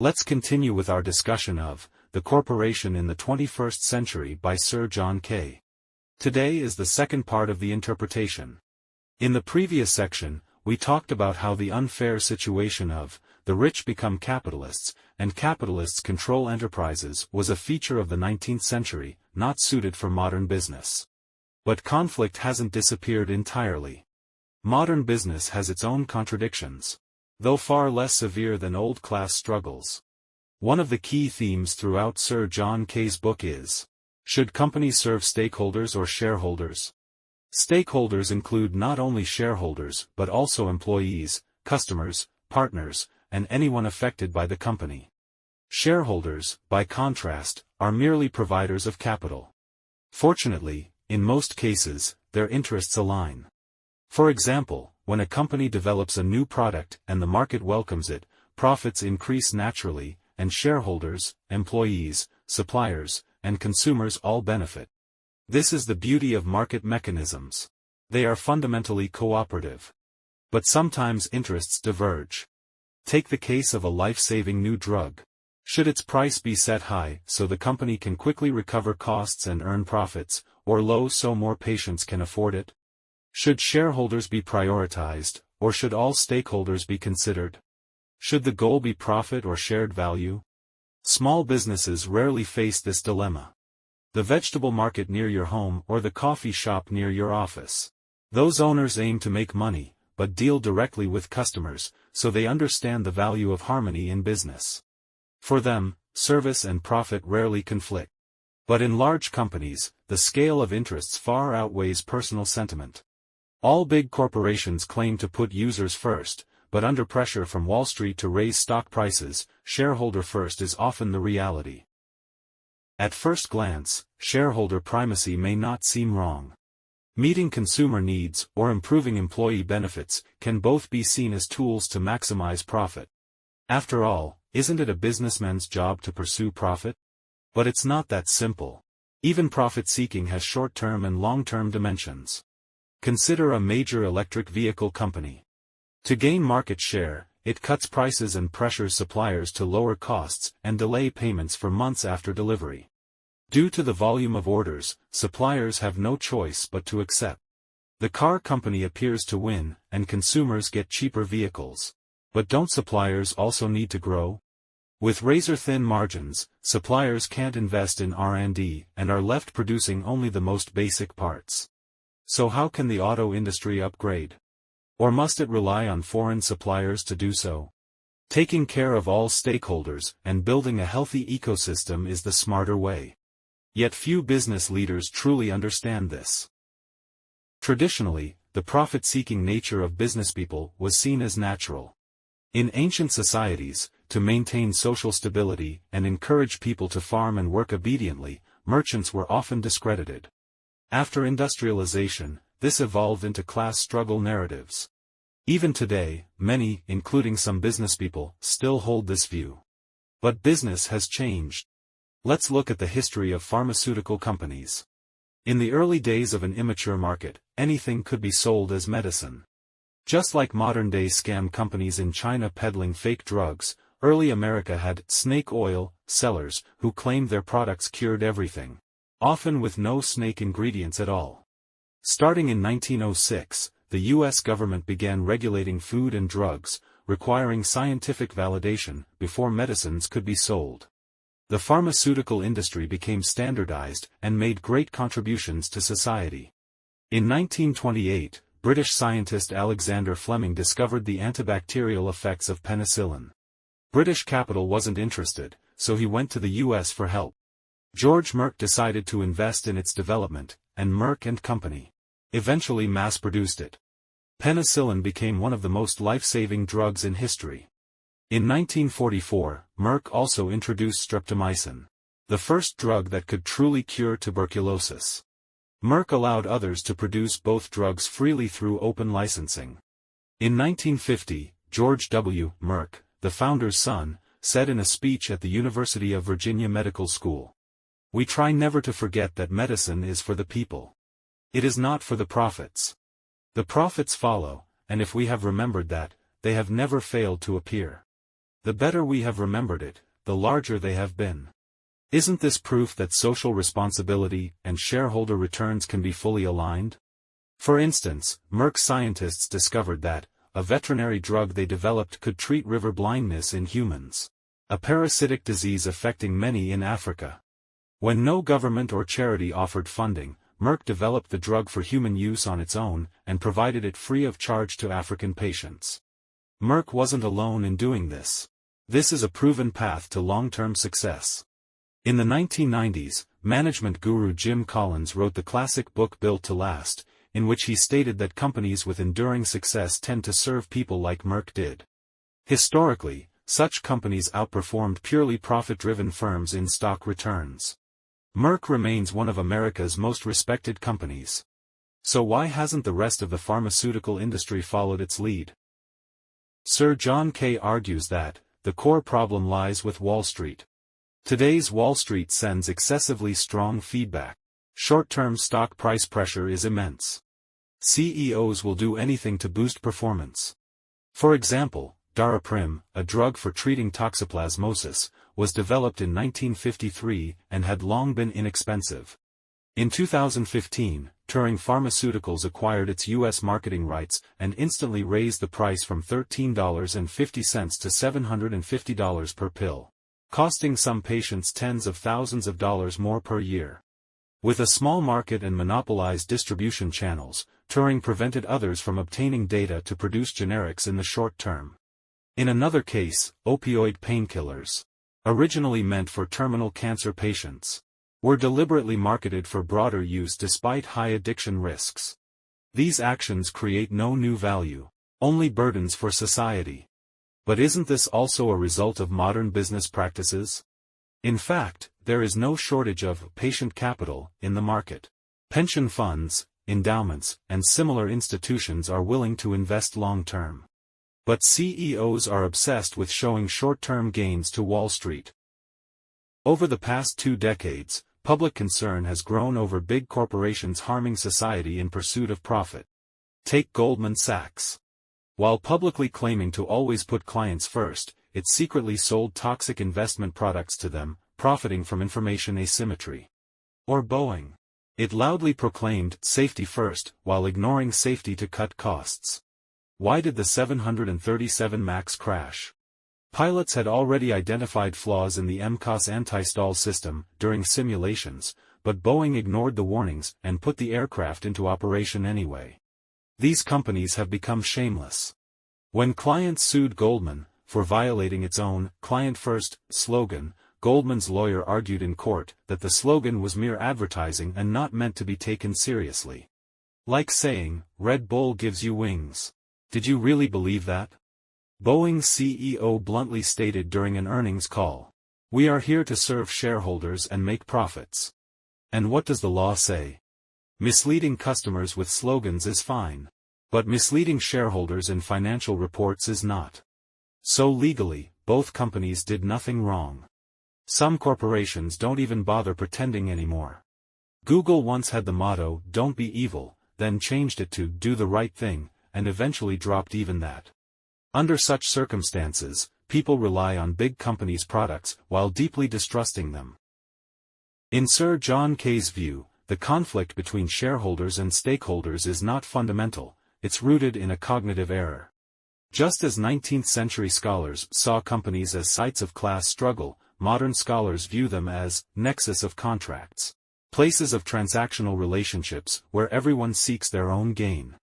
Let's continue with our discussion of The Corporation in the 21st Century by Sir John Kay. Today is the second part of the interpretation. In the previous section, we talked about how the unfair situation of the rich become capitalists, and capitalists control enterprises was a feature of the 19th century, not suited for modern business. But conflict hasn't disappeared entirely. Modern business has its own contradictions, though far less severe than old-class struggles. One of the key themes throughout Sir John Kay's book is, should companies serve stakeholders or shareholders? Stakeholders include not only shareholders but also employees, customers, partners, and anyone affected by the company. Shareholders, by contrast, are merely providers of capital. Fortunately, in most cases, their interests align. For example, when a company develops a new product and the market welcomes it, profits increase naturally, and shareholders, employees, suppliers, and consumers all benefit. This is the beauty of market mechanisms. They are fundamentally cooperative. But sometimes interests diverge. Take the case of a life-saving new drug. Should its price be set high so the company can quickly recover costs and earn profits, or low so more patients can afford it? Should shareholders be prioritized, or should all stakeholders be considered? Should the goal be profit or shared value? Small businesses rarely face this dilemma. The vegetable market near your home or the coffee shop near your office. Those owners aim to make money, but deal directly with customers, so they understand the value of harmony in business. For them, service and profit rarely conflict. But in large companies, the scale of interests far outweighs personal sentiment. All big corporations claim to put users first, but under pressure from Wall Street to raise stock prices, shareholder first is often the reality. At first glance, shareholder primacy may not seem wrong. Meeting consumer needs or improving employee benefits can both be seen as tools to maximize profit. After all, isn't it a businessman's job to pursue profit? But it's not that simple. Even profit-seeking has short-term and long-term dimensions. Consider a major electric vehicle company. To gain market share, it cuts prices and pressures suppliers to lower costs and delay payments for months after delivery. Due to the volume of orders, suppliers have no choice but to accept. The car company appears to win, and consumers get cheaper vehicles. But don't suppliers also need to grow? With razor-thin margins, suppliers can't invest in R&D and are left producing only the most basic parts. So how can the auto industry upgrade? Or must it rely on foreign suppliers to do so? Taking care of all stakeholders and building a healthy ecosystem is the smarter way. Yet few business leaders truly understand this. Traditionally, the profit-seeking nature of businesspeople was seen as natural. In ancient societies, to maintain social stability and encourage people to farm and work obediently, merchants were often discredited. After industrialization, this evolved into class struggle narratives. Even today, many, including some businesspeople, still hold this view. But business has changed. Let's look at the history of pharmaceutical companies. In the early days of an immature market, anything could be sold as medicine. Just like modern-day scam companies in China peddling fake drugs, early America had snake oil sellers who claimed their products cured everything, often with no snake ingredients at all. Starting in 1906, the U.S. government began regulating food and drugs, requiring scientific validation before medicines could be sold. The pharmaceutical industry became standardized and made great contributions to society. In 1928, British scientist Alexander Fleming discovered the antibacterial effects of penicillin. British capital wasn't interested, so he went to the U.S. for help. George Merck decided to invest in its development, and Merck and Company eventually mass-produced it. Penicillin became one of the most life-saving drugs in history. In 1944, Merck also introduced streptomycin, the first drug that could truly cure tuberculosis. Merck allowed others to produce both drugs freely through open licensing. In 1950, George W. Merck, the founder's son, said in a speech at the University of Virginia Medical School, "We try never to forget that medicine is for the people. It is not for the profits. The profits follow, and if we have remembered that, they have never failed to appear." The better we have remembered it, the larger they have been. Isn't this proof that social responsibility and shareholder returns can be fully aligned? For instance, Merck scientists discovered that a veterinary drug they developed could treat river blindness in humans, a parasitic disease affecting many in Africa. When no government or charity offered funding, Merck developed the drug for human use on its own and provided it free of charge to African patients. Merck wasn't alone in doing this. This is a proven path to long-term success. In the 1990s, management guru Jim Collins wrote the classic book Built to Last, in which he stated that companies with enduring success tend to serve people like Merck did. Historically, such companies outperformed purely profit-driven firms in stock returns. Merck remains one of America's most respected companies. So why hasn't the rest of the pharmaceutical industry followed its lead? Sir John Kay argues that the core problem lies with Wall Street. Today's Wall Street sends excessively strong feedback. Short-term stock price pressure is immense. CEOs will do anything to boost performance. For example, Daraprim, a drug for treating toxoplasmosis, was developed in 1953 and had long been inexpensive. In 2015, Turing Pharmaceuticals acquired its U.S. marketing rights and instantly raised the price from $13.50 to $750 per pill, costing some patients tens of thousands of dollars more per year. With a small market and monopolized distribution channels, Turing prevented others from obtaining data to produce generics in the short term. In another case, opioid painkillers, originally meant for terminal cancer patients, were deliberately marketed for broader use despite high addiction risks. These actions create no new value, only burdens for society. But isn't this also a result of modern business practices? In fact, there is no shortage of patient capital in the market. Pension funds, endowments, and similar institutions are willing to invest long-term. But CEOs are obsessed with showing short-term gains to Wall Street. Over the past 2 decades, public concern has grown over big corporations harming society in pursuit of profit. Take Goldman Sachs. While publicly claiming to always put clients first, it secretly sold toxic investment products to them, profiting from information asymmetry. Or Boeing. It loudly proclaimed safety first, while ignoring safety to cut costs. Why did the 737 MAX crash? Pilots had already identified flaws in the MCOS anti-stall system during simulations, but Boeing ignored the warnings and put the aircraft into operation anyway. These companies have become shameless. When clients sued Goldman for violating its own "client first" slogan, Goldman's lawyer argued in court that the slogan was mere advertising and not meant to be taken seriously. Like saying, "Red Bull gives you wings." Did you really believe that? Boeing's CEO bluntly stated during an earnings call, "We are here to serve shareholders and make profits." And what does the law say? Misleading customers with slogans is fine. But misleading shareholders in financial reports is not. So legally, both companies did nothing wrong. Some corporations don't even bother pretending anymore. Google once had the motto, "Don't be evil," then changed it to "Do the right thing," and eventually dropped even that. Under such circumstances, people rely on big companies' products while deeply distrusting them. In Sir John Kay's view, the conflict between shareholders and stakeholders is not fundamental, it's rooted in a cognitive error. Just as 19th-century scholars saw companies as sites of class struggle, modern scholars view them as nexus of contracts, places of transactional relationships where everyone seeks their own gain.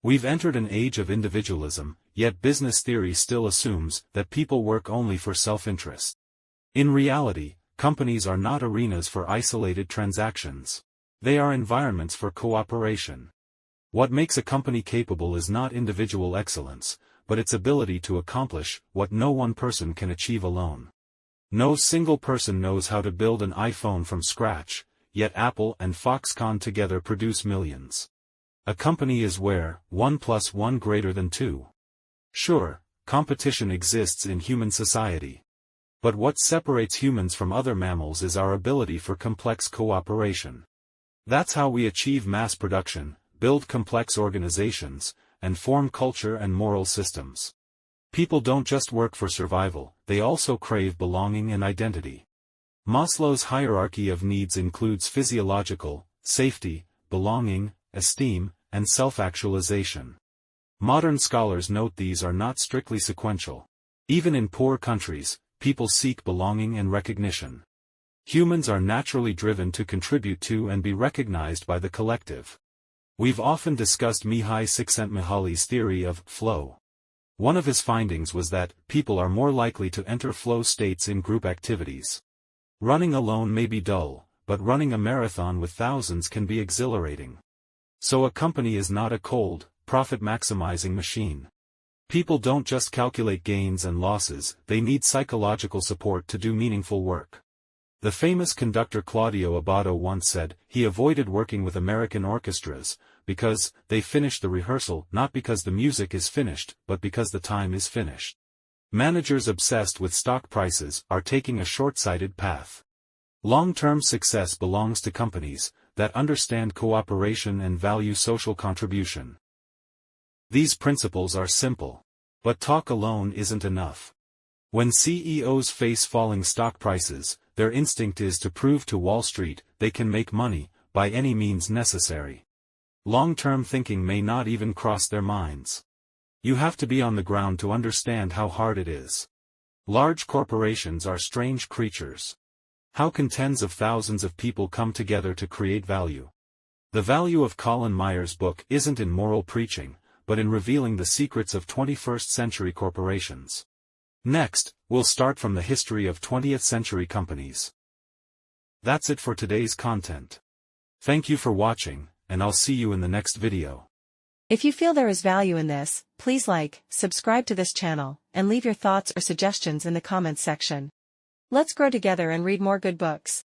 We've entered an age of individualism, yet business theory still assumes that people work only for self-interest. In reality, companies are not arenas for isolated transactions. They are environments for cooperation. What makes a company capable is not individual excellence, but its ability to accomplish what no one person can achieve alone. No single person knows how to build an iPhone from scratch, yet Apple and Foxconn together produce millions. A company is where 1 + 1 > 2. Sure, competition exists in human society. But what separates humans from other mammals is our ability for complex cooperation. That's how we achieve mass production, build complex organizations, and form culture and moral systems. People don't just work for survival, they also crave belonging and identity. Maslow's hierarchy of needs includes physiological, safety, belonging, esteem, and self-actualization. Modern scholars note these are not strictly sequential. Even in poor countries, people seek belonging and recognition. Humans are naturally driven to contribute to and be recognized by the collective. We've often discussed Mihai Csikszentmihalyi's theory of flow. One of his findings was that people are more likely to enter flow states in group activities. Running alone may be dull, but running a marathon with thousands can be exhilarating. So a company is not a cold, profit-maximizing machine. People don't just calculate gains and losses, they need psychological support to do meaningful work. The famous conductor Claudio Abbado once said, he avoided working with American orchestras, because they finish the rehearsal not because the music is finished, but because the time is finished. Managers obsessed with stock prices are taking a short-sighted path. Long-term success belongs to companies that understand cooperation and value social contribution. These principles are simple. But talk alone isn't enough. When CEOs face falling stock prices, their instinct is to prove to Wall Street they can make money, by any means necessary. Long-term thinking may not even cross their minds. You have to be on the ground to understand how hard it is. Large corporations are strange creatures. How can tens of thousands of people come together to create value? The value of Colin Myers' book isn't in moral preaching, but in revealing the secrets of 21st century corporations. Next, we'll start from the history of 20th century companies. That's it for today's content. Thank you for watching, and I'll see you in the next video. If you feel there is value in this, please like, subscribe to this channel, and leave your thoughts or suggestions in the comments section. Let's grow together and read more good books.